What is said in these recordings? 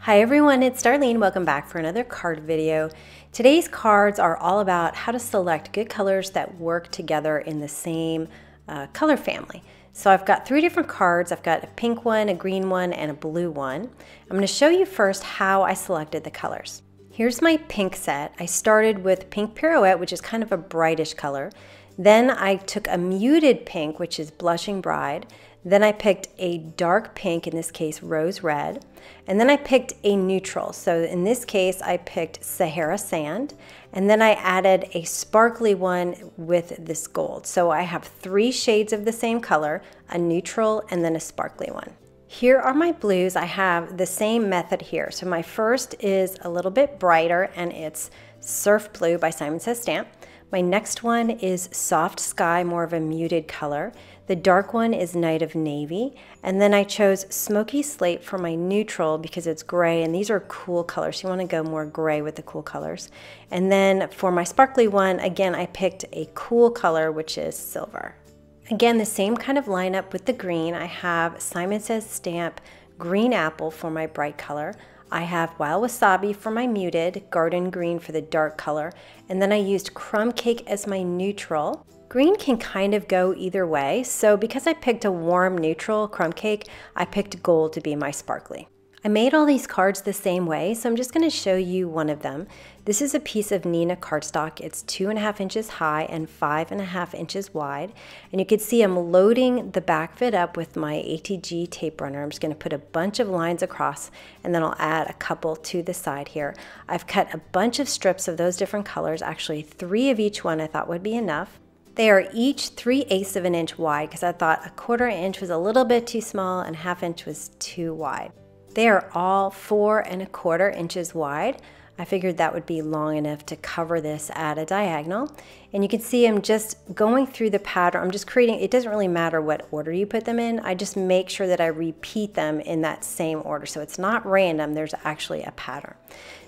Hi everyone, it's Darlene. Welcome back for another card video. Today's cards are all about how to select good colors that work together in the same color family. So I've got three different cards. I've got a pink one, a green one, and a blue one. I'm going to show you first how I selected the colors. Here's my pink set. I started with Pink Pirouette, which is kind of a brightish color. Then I took a muted pink, which is Blushing Bride. Then I picked a dark pink, in this case Rose Red. And then I picked a neutral. So in this case I picked Sahara Sand. And then I added a sparkly one with this gold. So I have three shades of the same color, a neutral and then a sparkly one. Here are my blues. I have the same method here. So my first is a little bit brighter and it's Surf Blue by Simon Says Stamp. My next one is Soft Sky, more of a muted color. The dark one is Night of Navy. And then I chose Smoky Slate for my neutral because it's gray, and these are cool colors. You want to go more gray with the cool colors. And then for my sparkly one, again, I picked a cool color, which is Silver. Again, the same kind of lineup with the green. I have Simon Says Stamp Green Apple for my bright color. I have Wild Wasabi for my muted, Garden Green for the dark color, and then I used Crumb Cake as my neutral. Green can kind of go either way, so because I picked a warm neutral, Crumb Cake, I picked gold to be my sparkly. I made all these cards the same way, so I'm just going to show you one of them. This is a piece of Neenah cardstock. It's 2.5 inches high and 5.5 inches wide. And you can see I'm loading the back of it up with my ATG tape runner. I'm just going to put a bunch of lines across and then I'll add a couple to the side here. I've cut a bunch of strips of those different colors, actually 3 of each one I thought would be enough. They are each 3/8 of an inch wide because I thought 1/4 inch was a little bit too small and 1/2 inch was too wide. They are all 4¼ inches wide. I figured that would be long enough to cover this at a diagonal. And you can see I'm just going through the pattern. I'm just creating, it doesn't really matter what order you put them in. I just make sure that I repeat them in that same order. So it's not random, there's actually a pattern.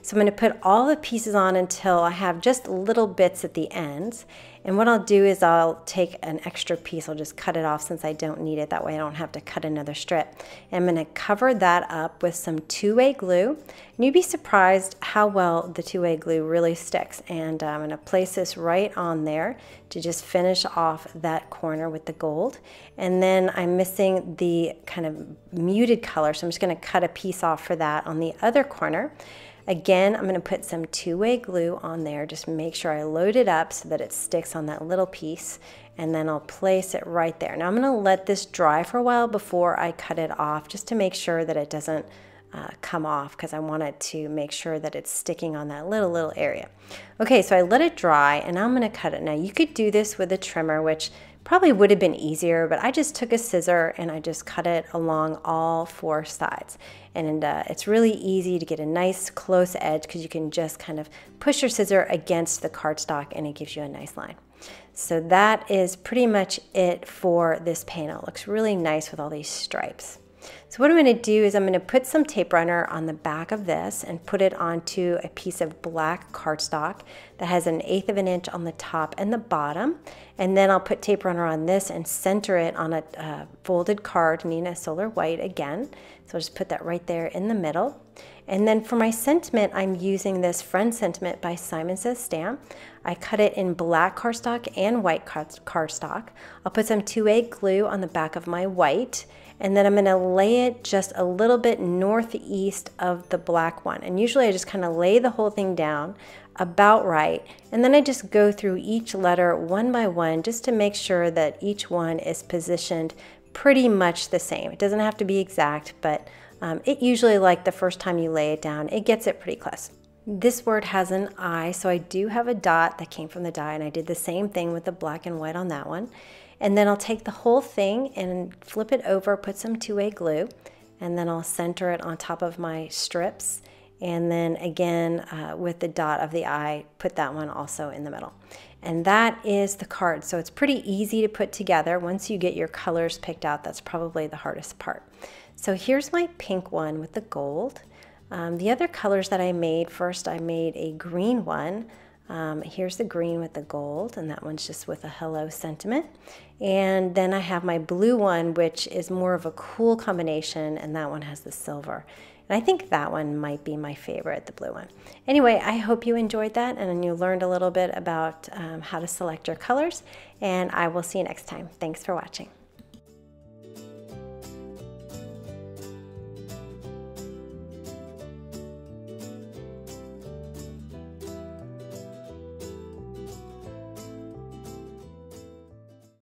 So I'm going to put all the pieces on until I have just little bits at the ends. And what I'll do is I'll take an extra piece, I'll just cut it off since I don't need it, that way I don't have to cut another strip. And I'm going to cover that up with some 2-way glue. And you'd be surprised how well the 2-way glue really sticks. And I'm going to place this right on there to just finish off that corner with the gold. And then I'm missing the kind of muted color, so I'm just going to cut a piece off for that on the other corner. Again, I'm going to put some 2-way glue on there, just make sure I load it up so that it sticks on that little piece, and then I'll place it right there. Now I'm going to let this dry for a while before I cut it off, just to make sure that it doesn't come off, because I want it to make sure that it's sticking on that little area. Okay, so I let it dry and now I'm going to cut it. Now you could do this with a trimmer, which probably would have been easier, but I just took a scissor and I just cut it along all 4 sides. And it's really easy to get a nice close edge because you can just kind of push your scissor against the cardstock and it gives you a nice line. So that is pretty much it for this panel. It looks really nice with all these stripes. So what I'm going to do is I'm going to put some tape runner on the back of this and put it onto a piece of black cardstock that has 1/8 of an inch on the top and the bottom. And then I'll put tape runner on this and center it on a folded card, Neenah Solar White again. So I'll just put that right there in the middle. And then for my sentiment, I'm using this Friend Sentiment by Simon Says Stamp. I cut it in black cardstock and white cardstock. I'll put some 2-way glue on the back of my white, and then I'm going to lay it just a little bit northeast of the black one. And usually I just kind of lay the whole thing down about right, and then I just go through each letter one by one just to make sure that each one is positioned pretty much the same. It doesn't have to be exact, but it usually, like the first time you lay it down, it gets it pretty close. This word has an I, so I do have a dot that came from the die, and I did the same thing with the black and white on that one. And then I'll take the whole thing and flip it over, put some 2-way glue, and then I'll center it on top of my strips. And then again, with the dot of the I, put that one also in the middle. And that is the card. So it's pretty easy to put together. Once you get your colors picked out, that's probably the hardest part. So here's my pink one with the gold. The other colors that I made, first I made a green one. Here's the green with the gold, and that one's just with a hello sentiment. And then I have my blue one, which is more of a cool combination, and that one has the silver. And I think that one might be my favorite, the blue one. Anyway, I hope you enjoyed that and you learned a little bit about how to select your colors, and I will see you next time. Thanks for watching.